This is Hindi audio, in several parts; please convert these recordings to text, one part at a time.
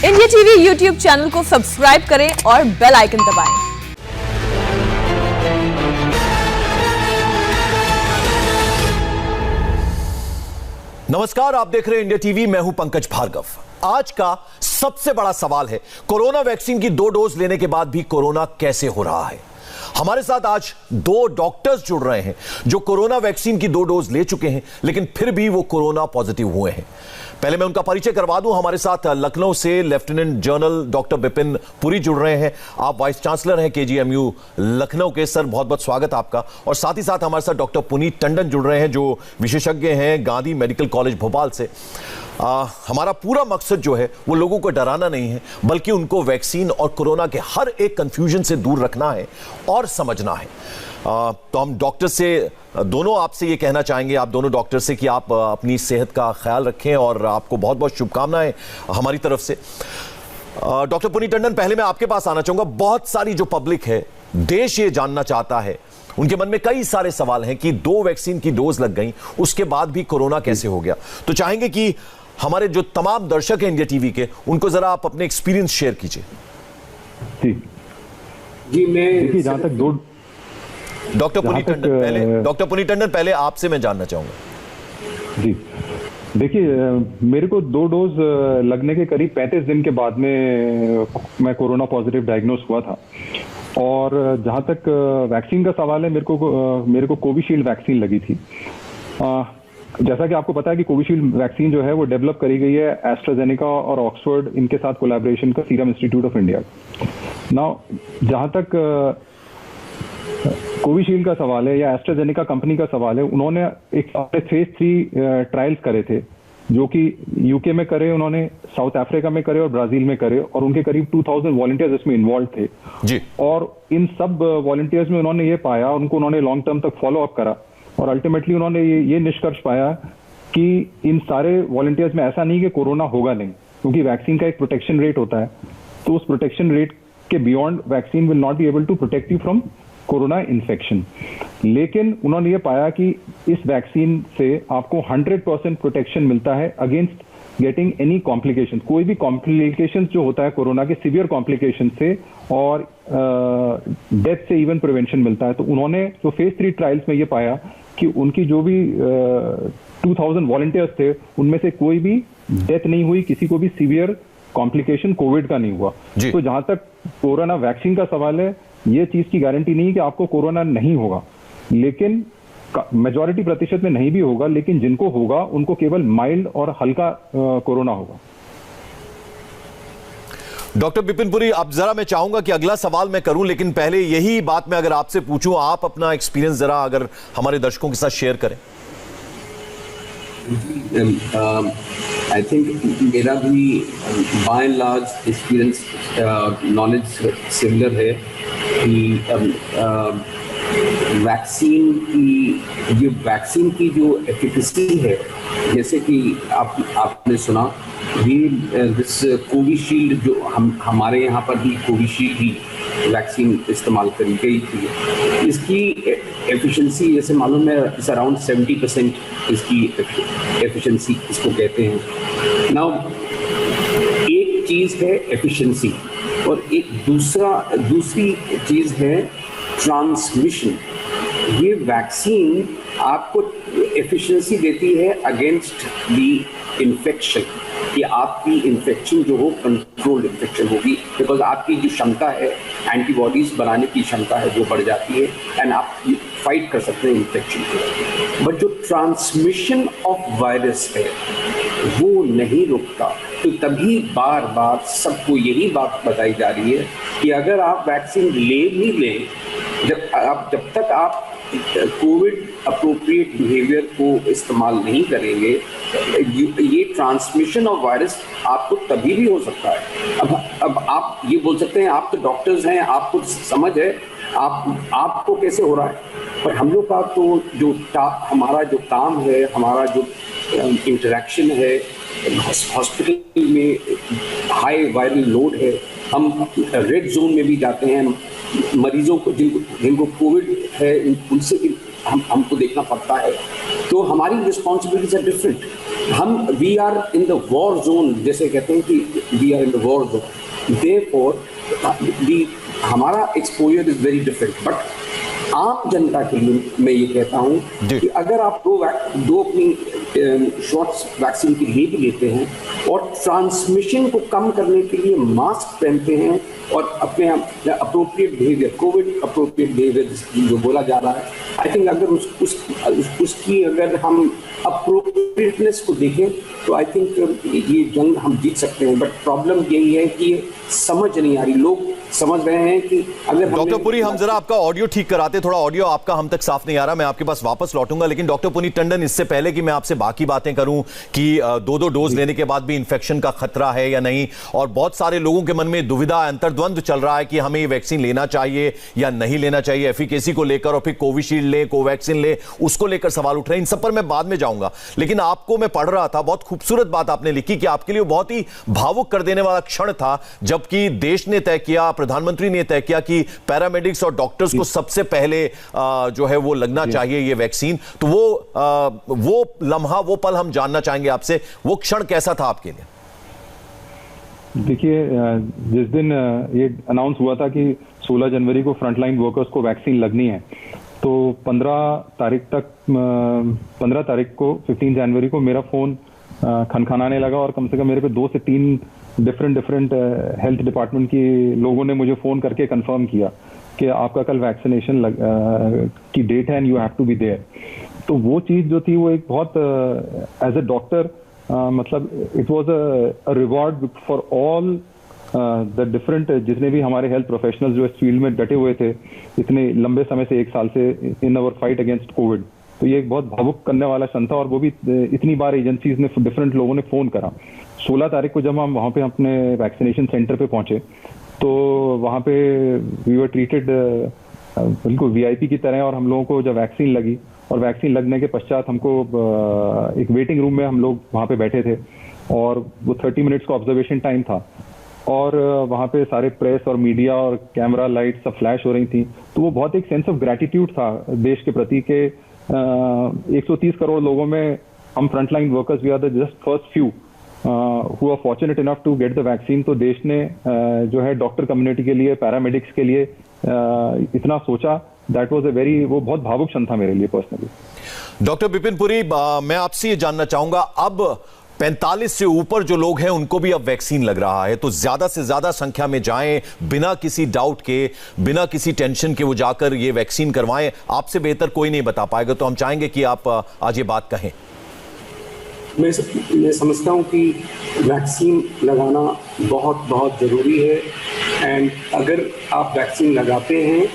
इंडिया टीवी यूट्यूब चैनल को सब्सक्राइब करें और बेल आइकन दबाएं। नमस्कार, आप देख रहे हैं इंडिया टीवी। मैं हूं पंकज भार्गव। आज का सबसे बड़ा सवाल है, कोरोना वैक्सीन की 2 डोज लेने के बाद भी कोरोना कैसे हो रहा है। हमारे साथ आज 2 डॉक्टर्स जुड़ रहे हैं जो कोरोना वैक्सीन की 2 डोज ले चुके हैं, लेकिन फिर भी वो कोरोना पॉजिटिव हुए हैं। पहले मैं उनका परिचय करवा दूं। हमारे साथ लखनऊ से lieutenant general doctor Vipin Puri जुड़ रहे हैं। आप वाइस चांसलर हैं केजीएमयू लखनऊ के। सर, बहुत बहुत स्वागत आपका। और साथ ही साथ हमारे साथ डॉक्टर पुनीत टंडन जुड़ रहे हैं जो विशेषज्ञ हैं गांधी मेडिकल कॉलेज भोपाल से। हमारा पूरा मकसद जो है वो लोगों को डराना नहीं है, बल्कि उनको वैक्सीन और कोरोना के हर एक कंफ्यूजन से दूर रखना है और समझना है। तो हम डॉक्टर से दोनों आपसे ये कहना चाहेंगे, आप दोनों डॉक्टर से, कि आप अपनी सेहत का ख्याल रखें और आपको बहुत बहुत शुभकामनाएं हमारी तरफ से। डॉक्टर पुनीत टंडन, पहले मैं आपके पास आना चाहूंगा। बहुत सारी जो पब्लिक है, देश ये जानना चाहता है, उनके मन में कई सारे सवाल हैं कि 2 वैक्सीन की डोज लग गई, उसके बाद भी कोरोना कैसे हो गया। तो चाहेंगे कि हमारे जो तमाम दर्शक हैं इंडिया टीवी के, उनको जरा आप अपने एक्सपीरियंस शेयर कीजिए। जी, मैं जहां तक डॉक्टर पुनीत टंडन पहले आपसे मैं जानना चाहूंगा। जी, देखिए, मेरे को 2 डोज लगने के करीब 35 दिन के बाद में मैं कोरोना पॉजिटिव डायग्नोस हुआ था। और जहां तक वैक्सीन का सवाल है, मेरे को कोविशील्ड वैक्सीन लगी थी। जैसा कि आपको पता है कि कोविशील्ड वैक्सीन जो है वो डेवलप करी गई है एस्ट्राजेनेका और ऑक्सफोर्ड इनके साथ कोलैबोरेशन का serum institute of India. Now जहां तक कोविशील्ड का सवाल है या एस्ट्राजेनेका कंपनी का सवाल है, उन्होंने एक फेज 3 ट्रायल्स करे थे, जो कि यूके में करे, उन्होंने साउथ अफ्रीका में करे और ब्राजील में करे, और उनके करीब 2000 वॉलंटियर्स इसमें इन्वॉल्व थे जी। और इन सब वॉलंटियर्स में उन्होंने ये पाया, उन्होंने लॉन्ग टर्म तक फॉलो अप करा, और अल्टीमेटली उन्होंने ये निष्कर्ष पाया कि इन सारे वॉलंटियर्स में ऐसा नहीं कि कोरोना होगा नहीं, क्योंकि वैक्सीन का एक प्रोटेक्शन रेट होता है। तो उस प्रोटेक्शन रेट के beyond vaccine will not be able to protect you from corona infection. लेकिन उन्होंने ये पाया कि इस वैक्सीन से आपको 100% प्रोटेक्शन मिलता है अगेंस्ट गेटिंग एनी कॉम्प्लिकेशन। कोई भी कॉम्प्लिकेशन जो होता है कोरोना के, सीवियर कॉम्प्लिकेशन से और डेथ से इवन प्रिवेंशन मिलता है। तो उन्होंने जो फेज 3 ट्रायल्स में ये पाया कि उनकी जो भी 2000 वॉलंटियर्स थे, उनमें से कोई भी डेथ नहीं हुई, किसी को भी सीवियर कॉम्प्लिकेशन कोविड का नहीं हुआ। तो जहां तक कोरोना वैक्सीन का सवाल है, ये चीज की गारंटी नहीं है कि आपको कोरोना नहीं होगा, लेकिन मेजॉरिटी प्रतिशत में नहीं भी होगा, लेकिन जिनको होगा उनको केवल माइल्ड और हल्का कोरोना होगा। डॉक्टर विपिन पुरी, अब जरा मैं चाहूंगा कि अगला सवाल मैं करूं, लेकिन पहले यही बात मैं अगर आपसे पूछूं, आप अपना एक्सपीरियंस जरा अगर हमारे दर्शकों के साथ शेयर करें। आई थिंक मेरा भी by and large experience knowledge similar है कि वैक्सीन की जो एफिकेसी है, जैसे कि आपने सुना भी, दिस कोविशील्ड जो हमारे यहाँ पर भी कोविशील्ड ही वैक्सीन इस्तेमाल करी गई थी, इसकी एफिशिएंसी जैसे मालूम है इस अराउंड 70% इसकी एफिशिएंसी इसको कहते हैं। नाउ एक चीज़ है एफिशिएंसी, और एक दूसरी चीज़ है ट्रांसमिशन। ये वैक्सीन आपको एफिशिएंसी देती है अगेंस्ट दी इन्फेक्शन, कि आपकी इन्फेक्शन जो हो कंट्रोल्ड इन्फेक्शन होगी, बिकॉज आपकी जो क्षमता है एंटीबॉडीज बनाने की क्षमता है वो बढ़ जाती है, एंड आप फाइट कर सकते हैं इन्फेक्शन को। बट जो ट्रांसमिशन ऑफ वायरस है वो नहीं रुकता। तो तभी बार बार सबको यही बात बताई जा रही है कि अगर आप वैक्सीन ले भी लें, जब तक आप कोविड अप्रोप्रिएट बिहेवियर को इस्तेमाल नहीं करेंगे, ये ट्रांसमिशन ऑफ वायरस आपको तभी भी हो सकता है। अब आप ये बोल सकते हैं, आप तो डॉक्टर्स हैं, आपको समझ है, आपको कैसे हो रहा है, पर हम लोग का तो हमारा जो काम है, हमारा जो इंटरेक्शन है हॉस्पिटल में, हाई वायरल लोड है, हम रेड जोन में भी जाते हैं, मरीजों को जिनको कोविड है उनसे भी हमको देखना पड़ता है, तो हमारी responsibilities are different. We are in the war zone, जैसे कहते हैं कि we are in the war zone, therefore हमारा exposure is very different. But आम जनता के लिए मैं ये कहता हूँ कि अगर आप दो अपनी शॉट्स वैक्सीन की ले भी लेते हैं और ट्रांसमिशन को कम करने के लिए मास्क पहनते हैं और अपने appropriate behaviour, Covid appropriate behaviour जो बोला जा रहा है, आई थिंक अगर उसकी अगर हम अप्रोप्रिएटनेस को देखें तो आई थिंक ये जंग हम जीत सकते हैं। बट प्रॉब्लम यही है कि ये समझ नहीं आ रही, लोग समझ रहे हैं कि अगर डॉक्टर पुरी, हम जरा आपका ऑडियो ठीक कराते, थोड़ा ऑडियो आपका हम तक साफ नहीं आ रहा, मैं आपके पास वापस लौटूंगा। लेकिन डॉक्टर पुनीत टंडन, इससे पहले कि मैं आपसे बाकी बातें करूं कि दो डोज लेने के बाद भी इंफेक्शन का खतरा है या नहीं, और बहुत सारे लोगों के मन में दुविधा, अंतर्द्वंद चल रहा है कि हमें ये वैक्सीन लेना चाहिए या नहीं लेना चाहिए, एफिकेसी को लेकर, और फिर कोविशील्ड ले, कोवैक्सीन ले, उसको लेकर सवाल उठ रहे हैं। इन सब पर मैं बाद में जाऊंगा। लेकिन आपको मैं पढ़ रहा था, बहुत खूबसूरत बात आपने लिखी कि आपके लिए बहुत ही भावुक कर देने वाला क्षण था जबकि देश ने तय किया, प्रधानमंत्री ने तय किया कि पैरामेडिक्स और डॉक्टर्स को सबसे पहले जो है वो लगना चाहिए ये वैक्सीन। तो वो लम्हा, वो पल हम जानना चाहेंगे आपसे, वो क्षण कैसा था आपके लिए? देखिए, जिस दिन ये अनाउंस हुआ था कि 16 जनवरी को फ्रंटलाइन वर्कर्स को वैक्सीन लगनी है, तो 15 तारीख को 15 जनवरी को मेरा फोन खनखनाने लगा और कम से कम मेरे पे 2 से 3 डिफरेंट हेल्थ डिपार्टमेंट के लोगों ने मुझे फोन करके कंफर्म किया कि आपका कल वैक्सीनेशन की डेट है and you have to be there. तो वो चीज जो थी वो एक बहुत एज अ डॉक्टर मतलब it was a reward for all the different, जितने भी हमारे हेल्थ प्रोफेशनल्स जो इस फील्ड में डटे हुए थे इतने लंबे समय से, 1 साल से, इन अवर फाइट अगेंस्ट कोविड। तो ये एक बहुत भावुक करने वाला क्षण था और वो भी इतनी बार एजेंसीज ने, डिफरेंट लोगों ने फोन करा। 16 तारीख को जब हम वहाँ पे अपने वैक्सीनेशन सेंटर पे पहुंचे तो वहाँ पे वी वर ट्रीटेड बिल्कुल वीआईपी की तरह, और हम लोगों को जब वैक्सीन लगी और वैक्सीन लगने के पश्चात हमको एक वेटिंग रूम में हम लोग वहाँ पे बैठे थे और वो 30 मिनट्स का ऑब्जर्वेशन टाइम था और वहाँ पे सारे प्रेस और मीडिया और कैमरा लाइट सब फ्लैश हो रही थी। तो वो बहुत एक सेंस ऑफ ग्रेटिट्यूड था देश के प्रति के 130 करोड़ लोगों में हम frontline workers, we are the just first few who are fortunate enough to get the vaccine. तो देश ने जो है डॉक्टर कम्युनिटी के लिए, पैरामेडिक्स के लिए इतना सोचा, दैट वाज अ वेरी, वो बहुत भावुक क्षण था मेरे लिए पर्सनली। डॉक्टर विपिन पुरी, मैं आपसे ये जानना चाहूंगा, अब 45 से ऊपर जो लोग हैं उनको भी अब वैक्सीन लग रहा है, तो ज्यादा से ज्यादा संख्या में जाएं, बिना किसी डाउट के, बिना किसी टेंशन के वो जाकर ये वैक्सीन करवाएं। आपसे बेहतर कोई नहीं बता पाएगा, तो हम चाहेंगे कि आप आज ये बात कहें। मैं समझता हूँ कि वैक्सीन लगाना बहुत बहुत ज़रूरी है, एंड अगर आप वैक्सीन लगाते हैं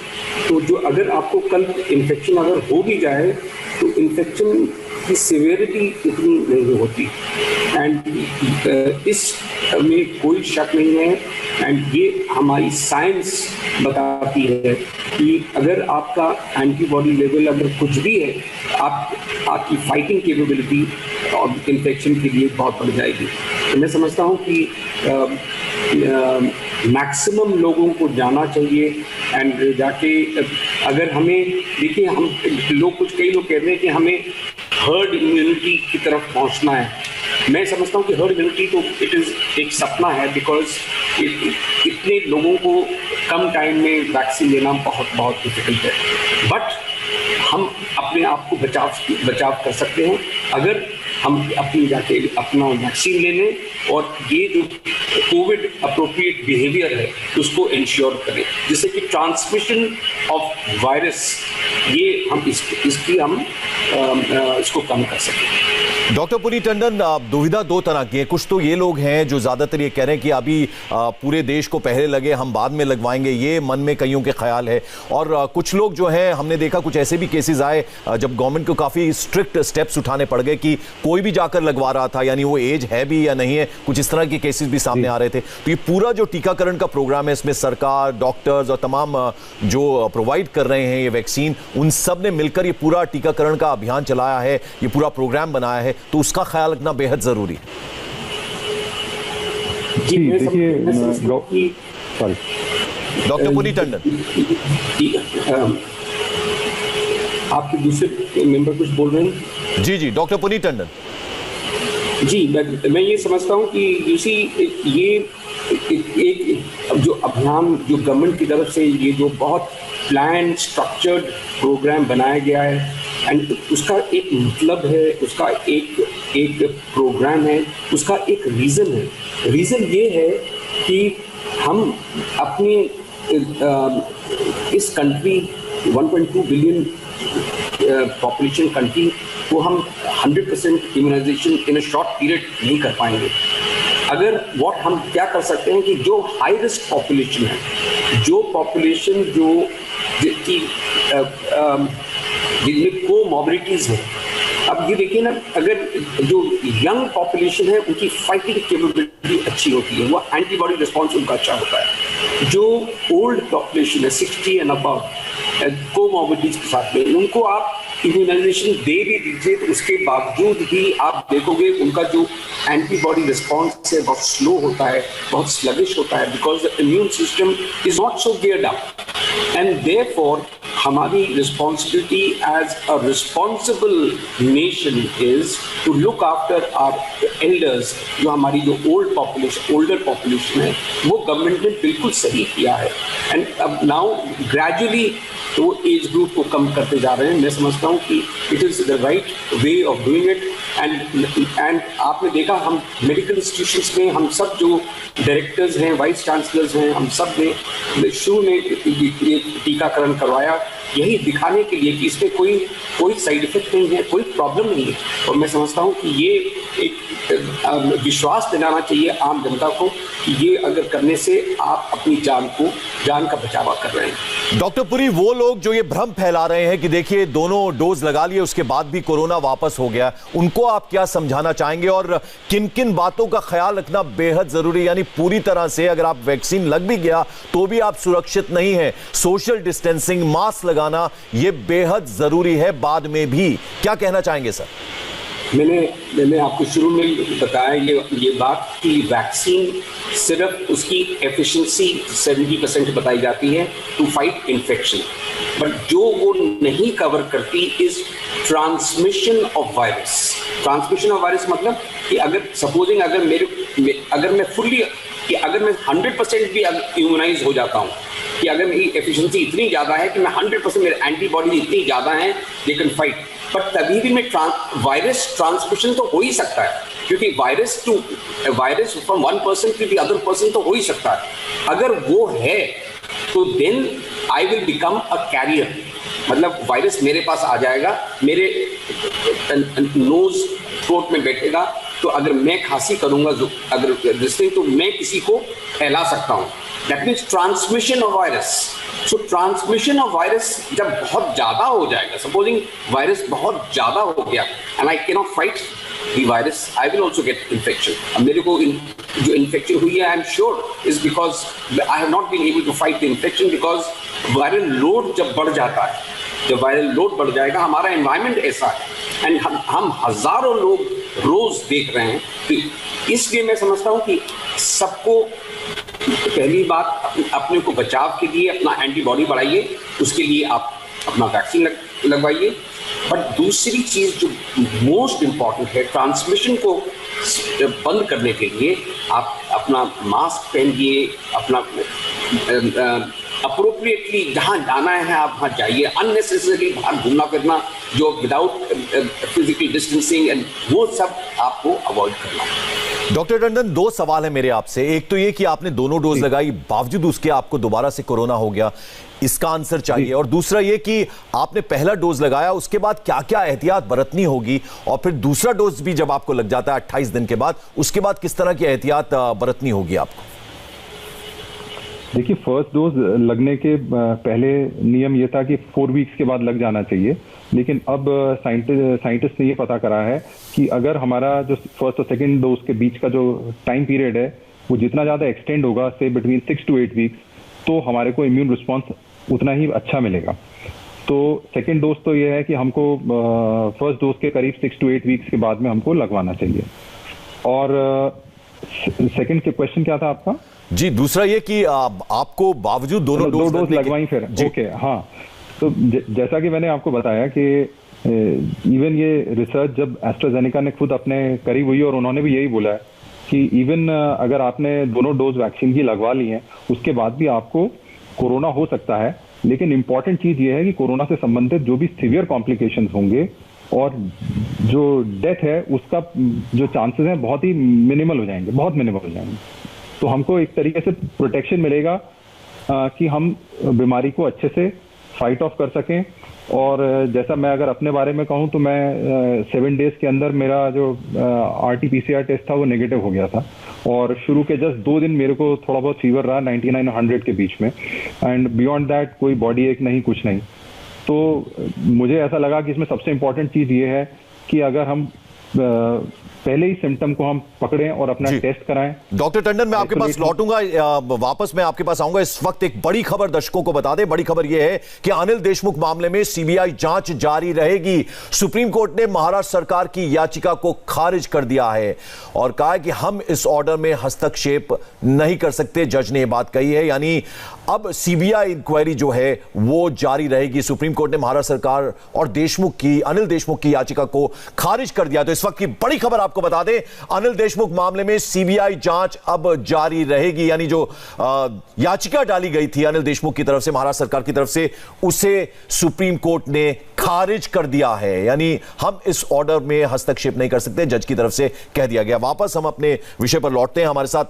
तो जो अगर आपको कल इन्फेक्शन अगर हो भी जाए तो इन्फेक्शन की सिवियरिटी इतनी नहीं होती, एंड इस में कोई शक नहीं है। एंड ये हमारी साइंस बताती है कि अगर आपका एंटीबॉडी लेवल अगर कुछ भी है, आपकी फाइटिंग कैपेबिलिटी और इन्फेक्शन के लिए बहुत बढ़ जाएगी। तो मैं समझता हूँ कि मैक्सिमम लोगों को जाना चाहिए एंड जाके, अगर हमें देखिए, हम लोग कई लोग कहते हैं कि हमें हर्ड इम्यूनिटी की तरफ पहुंचना है। मैं समझता हूँ कि हर्ड इम्यूनिटी तो इट इज़ एक सपना है, बिकॉज इतने लोगों को कम टाइम में वैक्सीन लेना बहुत बहुत डिफिकल्ट है। बट हम अपने आप को बचाव कर सकते हैं अगर हम अपनी जाके अपना वैक्सीन ले लें और ये जो कोविड अप्रोप्रिएट बिहेवियर है उसको इंश्योर करें, जिससे कि ट्रांसमिशन ऑफ वायरस ये हम इसको कम कर सकें। डॉक्टर पुनीत टंडन, दुविधा 2 तरह की है। कुछ तो ये लोग हैं जो ज्यादातर ये कह रहे हैं कि अभी पूरे देश को पहले लगे, हम बाद में लगवाएंगे, ये मन में कईयों के ख्याल है। और कुछ लोग जो हैं, हमने देखा कुछ ऐसे भी केसेस आए जब गवर्नमेंट को काफी स्ट्रिक्ट स्टेप्स उठाने पड़ गए कि कोई भी जाकर लगवा रहा था, यानी वो एज है भी या नहीं है, कुछ इस तरह के केसेस भी सामने आ रहे थे। तो ये पूरा जो टीकाकरण का प्रोग्राम है, इसमें सरकार, डॉक्टर्स और तमाम जो प्रोवाइड कर रहे हैं ये वैक्सीन, उन सब ने मिलकर ये पूरा टीकाकरण का अभियान चलाया है, ये पूरा प्रोग्राम बनाया है, तो उसका ख्याल रखना बेहद जरूरी है। जी देखिए, डॉक्टर पुनीत टंडन, आपके दूसरे मेंबर कुछ बोल रहे हैं? जी जी, डॉक्टर पुनीत टंडन। जी, मैं ये समझता हूँ कि इसी ये एक जो अभियान जो गवर्नमेंट की तरफ से ये जो बहुत प्लान स्ट्रक्चर्ड प्रोग्राम बनाया गया है, एंड उसका एक मतलब है, उसका एक प्रोग्राम है, उसका एक रीज़न है। रीज़न ये है कि हम अपनी इस कंट्री 1.2 बिलियन पॉपुलेशन कंट्री को हम 100% immunisation in a short period नहीं कर पाएंगे। अगर हम क्या कर सकते हैं कि जो हाई रिस्क पॉपुलेशन है, जो पॉपुलेशन जिनमें कोमॉर्बिडिटीज़ हैं, अब ये देखिए ना, अगर जो यंग पॉपुलेशन है उनकी फाइटिंग कैपेबिलिटी अच्छी होती है, वो एंटीबॉडी रिस्पॉन्स उनका अच्छा होता है। जो ओल्ड पॉपुलेशन है 60 एंड अबव कोमॉर्बिडिटीज़ के साथ में, उनको आप इम्यूनाइजेशन दे भी दीजिए तो उसके बावजूद भी आप देखोगे उनका जो एंटीबॉडी रिस्पॉन्स है बहुत स्लो होता है, बहुत स्लगिश होता है, because the immune system is not so geared up. And therefore हमारी responsibility as a responsible nation is to look after our elders. जो हमारी जो ओल्डर पॉपुलेशन है, वो गवर्नमेंट ने बिल्कुल सही किया है। एंड अब नाउ ग्रेजुअली वो एज ग्रुप को कम करते जा रहे हैं। मैं समझता हूँ कि it is the right way of doing it. And आपने देखा, हम मेडिकल इंस्टीट्यूशंस में हम सब जो डायरेक्टर्स हैं, वाइस चांसलर्स हैं, हम सब ने शुरू में टीकाकरण करवाया, यही दिखाने के लिए कि इसमें कोई साइड इफेक्ट नहीं है, कोई प्रॉब्लम नहीं है। और मैं समझता हूँ कि ये एक विश्वास दिलाना चाहिए आम जनता को कि ये अगर करने से आप अपनी जान का बचावा कर रहे हैं। डॉक्टर पुरी, वो लोग जो ये भ्रम फैला रहे हैं कि देखिए दोनों डोज लगा लिए उसके बाद भी कोरोना वापस हो गया, उनको आप क्या समझाना चाहेंगे और किन किन बातों का ख्याल रखना बेहद जरूरी, यानी पूरी तरह से अगर आप वैक्सीन लग भी गया तो भी आप सुरक्षित नहीं है, सोशल डिस्टेंसिंग, मास्क लगाना ये बेहद जरूरी है बाद में भी, क्या कहना चाहेंगे सर? मैंने आपको शुरू में बताया ये बात कि वैक्सीन सिर्फ उसकी एफिशिएंसी 70% बताई जाती है टू फाइट इन्फेक्शन, बट जो वो नहीं कवर करती is transmission of virus. Transmission of virus मतलब कि अगर सपोजिंग अगर मैं 100% भी इम्यूनाइज हो जाता हूँ, कि अगर मेरी एफिशिएंसी इतनी ज़्यादा है कि मैं 100% मेरे एंटीबॉडी इतनी ज़्यादा है दे कैन फाइट, बट तभी भी मैं वायरस ट्रांसमिशन तो हो ही सकता है, क्योंकि virus from one person to the other person तो हो ही सकता है। अगर वो है तो then I will become a carrier, मतलब वायरस मेरे पास आ जाएगा, मेरे नोज थ्रोट में बैठेगा, तो अगर मैं खांसी करूंगा तो मैं किसी को फैला सकता हूँ। That means transmission of virus. So transmission of virus जब बहुत ज़्यादा हो जाएगा, सपोजिंग वायरस बहुत ज़्यादा हो गया and I can not fight the virus, I will also get infection. अब मेरे को जो इन्फेक्शन हुई है, I am sure is because I have not been able to fight the infection, because viral load जब बढ़ जाता है, जब वायरल लोड बढ़ जाएगा, हमारा एनवायरनमेंट ऐसा है एंड हम हज़ारों लोग रोज़ देख रहे हैं, तो इसलिए मैं समझता हूँ कि सबको पहली बात अपने को बचाव के लिए अपना एंटीबॉडी बढ़ाइए, उसके लिए आप अपना वैक्सीन लगवाइए। बट दूसरी चीज़ जो मोस्ट इम्पॉर्टेंट है, ट्रांसमिशन को बंद करने के लिए आप अपना मास्क पहनिए, अपना अप्रोप्रिएटली जहाँ जाना है आप वहाँ जाइए, अननेसेसरी बाहर घूमना फिरना जो विदाउट फिजिकल डिस्टेंसिंग एंड वो सब आपको अवॉइड करना है। डॉक्टर टंडन, दो सवाल है मेरे आपसे। एक तो ये कि आपने दोनों डोज लगाई, बावजूद उसके आपको दोबारा से कोरोना हो गया, इसका आंसर चाहिए। और दूसरा ये कि आपने पहला डोज लगाया, उसके बाद क्या क्या एहतियात बरतनी होगी, और फिर दूसरा डोज भी जब आपको लग जाता है 28 दिन के बाद, उसके बाद किस तरह की एहतियात बरतनी होगी आपको? देखिए, फर्स्ट डोज लगने के पहले नियम ये था कि 4 वीक्स के बाद लग जाना चाहिए, लेकिन अब साइंटिस्ट ने ये पता करा है कि अगर हमारा जो फर्स्ट और सेकंड डोज के बीच का जो टाइम पीरियड है वो जितना ज़्यादा एक्सटेंड होगा, से बिटवीन 6 to 8 वीक्स, तो हमारे को इम्यून रिस्पॉन्स उतना ही अच्छा मिलेगा। तो सेकंड डोज तो ये है कि हमको फर्स्ट डोज के करीब 6 to 8 वीक्स के बाद में हमको लगवाना चाहिए। और सेकंड के क्वेश्चन क्या था आपका? जी, दूसरा ये कि आपको बावजूद दोनों डोज लगवाई फिर, ओके, हाँ। तो जैसा कि मैंने आपको बताया कि इवन ये रिसर्च जब एस्ट्राजेनेका ने खुद अपने करी हुई और उन्होंने भी यही बोला है कि इवन अगर आपने दोनों डोज वैक्सीन की लगवा ली है उसके बाद भी आपको कोरोना हो सकता है, लेकिन इंपॉर्टेंट चीज ये है कि कोरोना से संबंधित जो भी सीवियर कॉम्प्लिकेशंस होंगे और जो डेथ है उसका जो चांसेस हैं बहुत ही मिनिमल हो जाएंगे, बहुत मिनिमल हो जाएंगे। तो हमको एक तरीके से प्रोटेक्शन मिलेगा कि हम बीमारी को अच्छे से फाइट ऑफ कर सकें। और जैसा मैं अगर अपने बारे में कहूं तो मैं 7 डेज के अंदर मेरा जो RT-PCR टेस्ट था वो नेगेटिव हो गया था और शुरू के जस्ट 2 दिन मेरे को थोड़ा बहुत फीवर रहा 99 और 100 के बीच में, एंड बियॉन्ड दैट कोई बॉडी एक नहीं, कुछ नहीं। तो मुझे ऐसा लगा कि इसमें सबसे इम्पोर्टेंट चीज़ ये है कि अगर हम पहले ही सिम्टम को हम पकड़ें और अपना टेस्ट कराएं। डॉक्टर टंडन, मैं आपके पास लौटूंगा, वापस मैं आपके पास आऊंगा। इस वक्त एक बड़ी खबर दर्शकों को बता दें। बड़ी खबर यह है कि अनिल देशमुख मामले में सीबीआई जांच जारी रहेगी। सुप्रीम कोर्ट ने महाराष्ट्र सरकार की याचिका को खारिज कर दिया है और कहा है कि हम इस ऑर्डर में हस्तक्षेप नहीं कर सकते। जज ने यह बात कही है, यानी अब सीबीआई इंक्वायरी जो है वो जारी रहेगी। सुप्रीम कोर्ट ने महाराष्ट्र सरकार और अनिल देशमुख की याचिका को खारिज कर दिया। तो इस वक्त की बड़ी खबर आपको बता दें, अनिल देशमुख मामले में सीबीआई जांच अब जारी रहेगी। यानी जो याचिका डाली गई थी अनिल देशमुख की तरफ से, महाराष्ट्र सरकार की तरफ से, उसे सुप्रीम कोर्ट ने खारिज कर दिया है। यानी हम इस ऑर्डर में हस्तक्षेप नहीं कर सकते, जज की तरफ से कह दिया गया। वापस हम अपने विषय पर लौटते हैं। हमारे साथ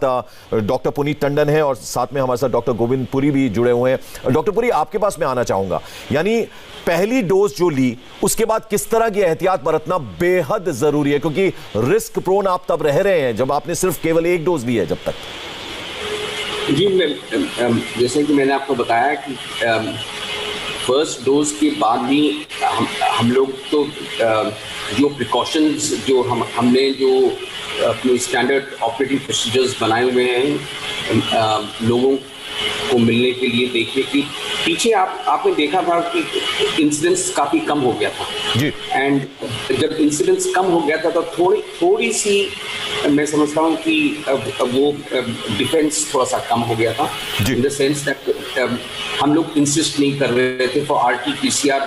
डॉक्टर पुनीत टंडन है और साथ में हमारे साथ डॉक्टर गोविंद पुरी भी जुड़े हुए हैं। डॉक्टर पुरी, आपके पास मैं आना चाहूंगा। यानी पहली डोज जो ली उसके बाद किस तरह की एहतियात बरतना बेहद जरूरी है, क्योंकि रिस्क प्रोन आप तब रह रहे हैं जब आपने सिर्फ केवल 1 डोज ली है जब तक। जी, जैसे कि मैंने आपको बताया कि फर्स्ट डोज के बाद भी हम लोग तो जो प्रिकॉशंस जो हमने जो अपने स्टैंडर्ड ऑपरेटिंग प्रोसीजर्स बनाए हुए हैं लोगों को मिलने के लिए, देखने की पीछे आपने देखा था कि इंसिडेंस काफ़ी कम हो गया था जी। एंड जब इंसिडेंस कम हो गया था तो थोड़ी सी मैं समझता हूँ कि वो डिफेंस थोड़ा सा कम हो गया था, इन द सेंस दैट हम लोग इंसिस्ट नहीं कर रहे थे फॉर RT-PCR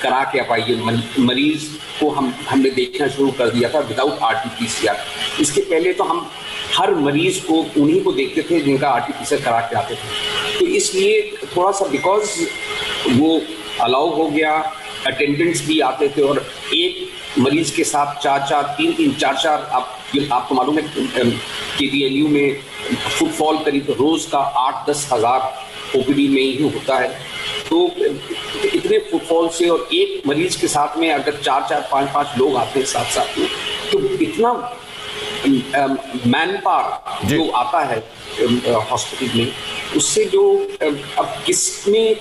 करा के आप आइए। मरीज को हमने देखना शुरू कर दिया था विदाउट RT-PCR। इसके पहले तो हम हर मरीज को उन्हीं को देखते थे जिनका RT-PCR करा के आते थे। तो इसलिए थोड़ा सा बिकॉज वो अलाउ हो गया, अटेंडेंट्स भी आते थे और एक मरीज के साथ 4-4 आपको मालूम है KGMU में फुटफॉल करीब रोज का 8-10 हज़ार OPD में ही होता है। तो इतने फुटफॉल से और एक मरीज के साथ में अगर 4-4, 5-5 लोग आते हैं साथ में, तो इतना मैन पावर जो आता है हॉस्पिटल में, उससे जो अब किसमें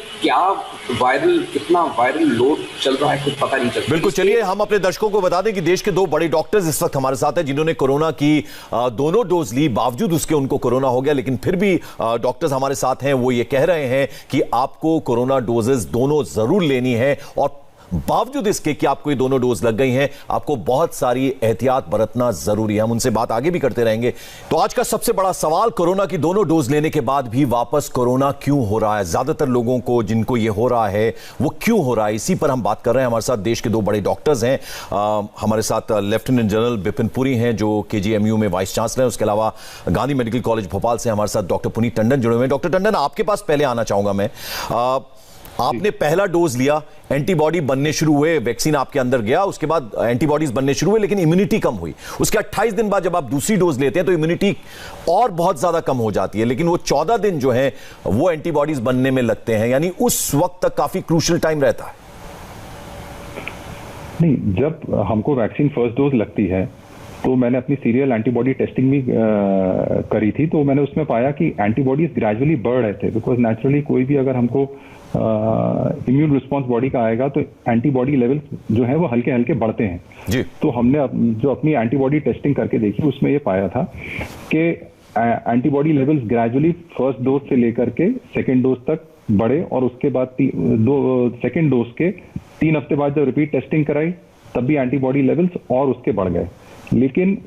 कितना वायरल लोड चल रहा है कुछ पता नहीं चलता। बिल्कुल, चलिए हम अपने दर्शकों को बता दें कि देश के 2 बड़े डॉक्टर्स इस वक्त हमारे साथ हैं जिन्होंने कोरोना की दोनों डोज ली, बावजूद उसके उनको कोरोना हो गया, लेकिन फिर भी डॉक्टर्स हमारे साथ हैं। वो ये कह रहे हैं कि आपको कोरोना डोजेस दोनों जरूर लेनी है और बावजूद इसके कि आपको ये दोनों डोज लग गई हैं, आपको बहुत सारी एहतियात बरतना जरूरी है। हम उनसे बात आगे भी करते रहेंगे। तो आज का सबसे बड़ा सवाल, कोरोना की दोनों डोज लेने के बाद भी वापस कोरोना क्यों हो रहा है? ज्यादातर लोगों को जिनको ये हो रहा है वो क्यों हो रहा है, इसी पर हम बात कर रहे हैं। हमारे साथ देश के 2 बड़े डॉक्टर्स हैं। हमारे साथ लेफ्टिनेंट जनरल बिपिन पुरी हैं जो KGMU में वाइस चांसलर हैं। उसके अलावा गांधी मेडिकल कॉलेज भोपाल से हमारे साथ डॉक्टर पुनीत टंडन जुड़े हुए हैं। डॉक्टर टंडन, आपके पास पहले आना चाहूंगा मैं। आपने पहला डोज लिया, एंटीबॉडी बनने शुरू हुए, वैक्सीन आपके अंदर गया, उसके बाद एंटीबॉडीज बनने शुरू हुए, लेकिन इम्यूनिटी कम हुई। उसके 28 दिन बाद जब आप दूसरी डोज लेते हैं तो इम्यूनिटी और बहुत ज्यादा कम हो जाती है, लेकिन वो 14 दिन जो है वो एंटीबॉडीज बनने में लगते हैं, यानी उस वक्त तक काफी क्रूशियल टाइम रहता है। नहीं, जब हमको वैक्सीन फर्स्ट डोज लगती है तो मैंने अपनी सीरियल एंटीबॉडी टेस्टिंग भी करी थी, तो मैंने उसमें पाया कि एंटीबॉडीज ग्रेजुअली बढ़ रहे थे। बिकॉज नेचुरली कोई भी अगर हमको इम्यून रिस्पॉन्स बॉडी का आएगा तो एंटीबॉडी लेवल जो है वो हल्के हल्के बढ़ते हैं जी। तो हमने जो अपनी एंटीबॉडी टेस्टिंग करके देखी उसमें ये पाया था कि antibody levels gradually first dose से लेकर के सेकेंड डोज तक बढ़े और उसके बाद सेकेंड डोज के 3 हफ्ते बाद जब रिपीट टेस्टिंग कराई तब भी एंटीबॉडी लेवल्स और उसके बढ़ गए। लेकिन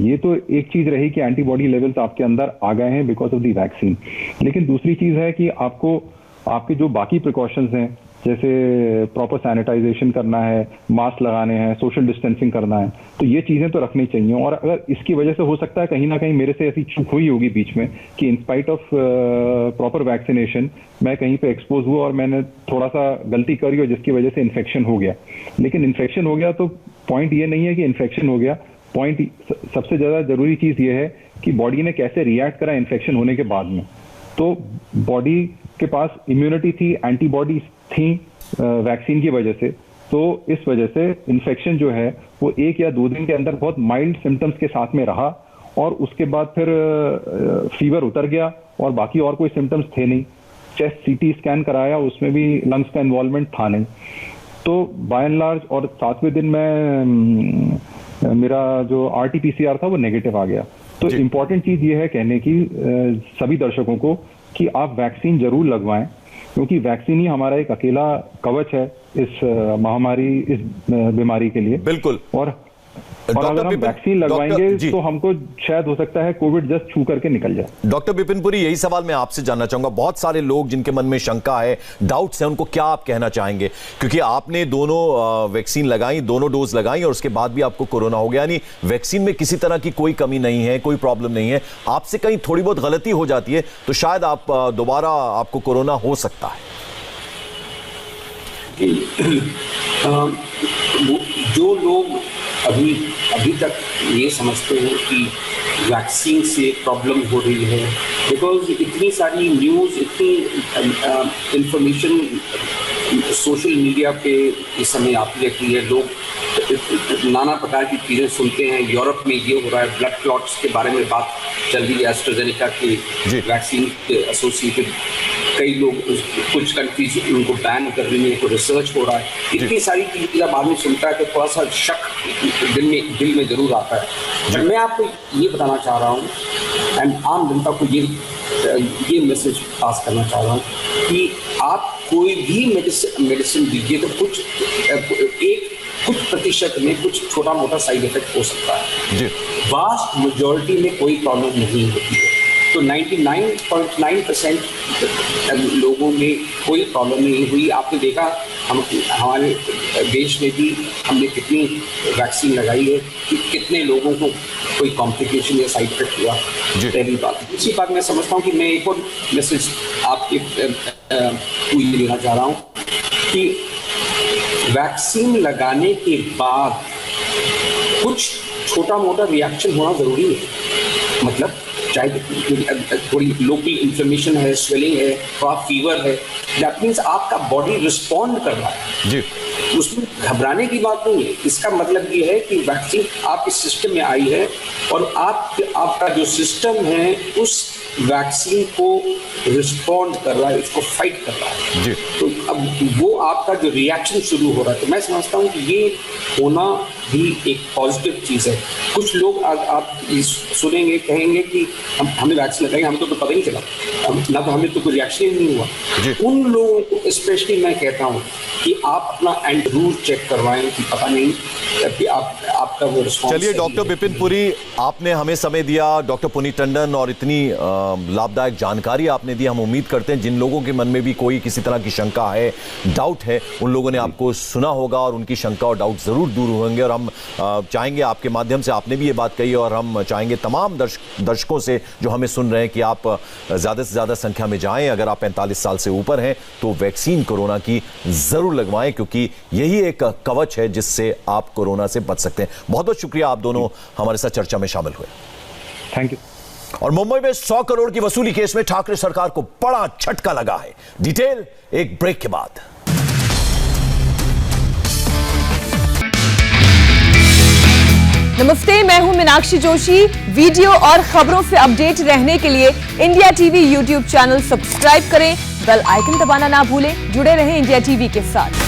ये तो एक चीज रही कि एंटीबॉडी लेवल्स आपके अंदर आ गए हैं बिकॉज ऑफ दी वैक्सीन, लेकिन दूसरी चीज है कि आपको आपके जो बाकी प्रिकॉशंस हैं, जैसे प्रॉपर सैनिटाइजेशन करना है, मास्क लगाने हैं, सोशल डिस्टेंसिंग करना है, तो ये चीज़ें तो रखनी चाहिए। और अगर इसकी वजह से हो सकता है कहीं ना कहीं मेरे से ऐसी चूक हुई होगी बीच में कि इंस्पाइट ऑफ प्रॉपर वैक्सीनेशन मैं कहीं पे एक्सपोज हुआ और मैंने थोड़ा सा गलती करी और जिसकी वजह से इन्फेक्शन हो गया। लेकिन इन्फेक्शन हो गया तो पॉइंट ये नहीं है कि इन्फेक्शन हो गया, पॉइंट सबसे ज़्यादा ज़रूरी चीज़ ये है कि बॉडी ने कैसे रिएक्ट करा इन्फेक्शन होने के बाद में। तो बॉडी के पास इम्यूनिटी थी, एंटीबॉडीज थी वैक्सीन की वजह से, तो इस वजह से इन्फेक्शन जो है वो 1 या 2 दिन के अंदर बहुत माइल्ड सिम्टम्स के साथ में रहा और उसके बाद फिर फीवर उतर गया और बाकी और कोई सिम्टम्स थे नहीं। चेस्ट सीटी स्कैन कराया, उसमें भी लंग्स का इन्वॉल्वमेंट था नहीं। तो बाय एंड लार्ज और 7वें दिन में मेरा जो RT-PCR था वो नेगेटिव आ गया। तो इम्पॉर्टेंट चीज़ ये है कहने की सभी दर्शकों को कि आप वैक्सीन जरूर लगवाएं, क्योंकि वैक्सीन ही हमारा एक अकेला कवच है इस महामारी, इस बीमारी के लिए। बिल्कुल। और अगर हम वैक्सीन लगवाएंगे तो हमको शायद हो सकता है कोविड जस्ट छू करके निकल जाए। डॉक्टर विपिन पुरी, यही सवाल मैं आपसे जानना चाहूंगा। बहुत सारे लोग जिनके मन में शंका है, डाउट्स हैं, उनको क्या आप कहना चाहेंगे? क्योंकि आपने दोनों वैक्सीन लगाई, दोनों डोज लगाई और उसके बाद भी आपको कोरोना हो गया, यानी वैक्सीन में किसी तरह की कोई कमी नहीं है, कोई प्रॉब्लम नहीं है। आपसे कहीं थोड़ी बहुत गलती हो जाती है तो शायद आप दोबारा आपको कोरोना हो सकता है। जो लोग अभी तक ये समझते हैं कि वैक्सीन से प्रॉब्लम हो रही है, बिकॉज इतनी सारी न्यूज़, इतनी इंफॉर्मेशन सोशल मीडिया पे इस समय आती रहती है, लोग नाना प्रकार की चीज़ें सुनते हैं। यूरोप में ये हो रहा है, ब्लड क्लॉट्स के बारे में बात चल रही है, एस्ट्राजेनेका के वैक्सीन के एसोसिएटेड कई लोग, कुछ कंट्रीज उनको बैन कर रही है, तो रिसर्च हो रहा है। इतनी सारी चीज़ें जब आदमी सुनता है तो थोड़ा सा शक दिल में जरूर आता है। पर मैं आपको ये बताना चाह रहा हूँ एंड आम जनता को ये मैसेज पास करना चाह रहा हूँ कि आप कोई भी मेडिसिन दीजिए तो कुछ प्रतिशत में कुछ छोटा मोटा साइड इफेक्ट हो सकता है। वास्ट मेजॉरिटी में कोई प्रॉब्लम नहीं होती है। तो 99.9% लोगों में कोई प्रॉब्लम नहीं हुई। आपने देखा हमारे देश में भी हमने कितनी वैक्सीन लगाई है कि कितने लोगों को कोई कॉम्प्लिकेशन या साइड इफेक्ट हुआ। पहली बात। दूसरी बात, मैं समझता हूँ कि मैं एक और मैसेज आपके को ये देना चाह रहा हूँ कि वैक्सीन लगाने के बाद कुछ छोटा मोटा रिएक्शन होना जरूरी है। मतलब चाहे थोड़ी लोकल इन्फ्लेमेशन है, स्वेलिंग है, थोड़ा फीवर है, दैट मीन्स आपका बॉडी रिस्पॉन्ड कर रहा है जी। उसमें घबराने की बात नहीं है। इसका मतलब ये है कि वैक्सीन आपके सिस्टम में आई है और आपका जो सिस्टम है उस वैक्सीन को रिस्पॉन्ड कर रहा है, उसको फाइट कर रहा है जी। तो अब वो आपका जो रिएक्शन शुरू हो रहा है, तो मैं समझता हूँ कि ये होना भी एक पॉजिटिव चीज़ है। कुछ लोग आप सुनेंगे, कहेंगे कि हमें वैक्सीन लगाएंगे, हमें तो पता ही नहीं चला, ना तो हमें तो कोई रिएक्शन ही नहीं हुआ। उन लोगों को स्पेशली मैं कहता हूँ कि आप अपना जरूर चेक करवाएं कि पता नहीं कि आपका वो रिस्पॉन्स। चलिए डॉक्टर विपिन पुरी, आपने हमें समय दिया, डॉक्टर पुनीत टंडन, और इतनी लाभदायक जानकारी आपने दी। हम उम्मीद करते हैं जिन लोगों के मन में भी कोई किसी तरह की शंका है, डाउट है, उन लोगों ने आपको सुना होगा और उनकी शंका और डाउट जरूर दूर होंगे। और हम चाहेंगे आपके माध्यम से, आपने भी ये बात कही और हम चाहेंगे तमाम दर्शकों से जो हमें सुन रहे हैं कि आप ज़्यादा से ज़्यादा संख्या में जाएं। अगर आप 45 साल से ऊपर हैं तो वैक्सीन कोरोना की ज़रूर लगवाएं, क्योंकि यही एक कवच है जिससे आप कोरोना से बच सकते हैं। बहुत बहुत शुक्रिया, आप दोनों हमारे साथ चर्चा में शामिल हुए। Thank you. और मुंबई में 100 करोड़ की वसूली केस में ठाकरे सरकार को बड़ा झटका लगा है। डिटेल एक ब्रेक के बाद। नमस्ते, मैं हूं मीनाक्षी जोशी। वीडियो और खबरों से अपडेट रहने के लिए India TV YouTube channel subscribe करें, बेल आइकन दबाना ना भूलें। जुड़े रहें इंडिया टीवी के साथ।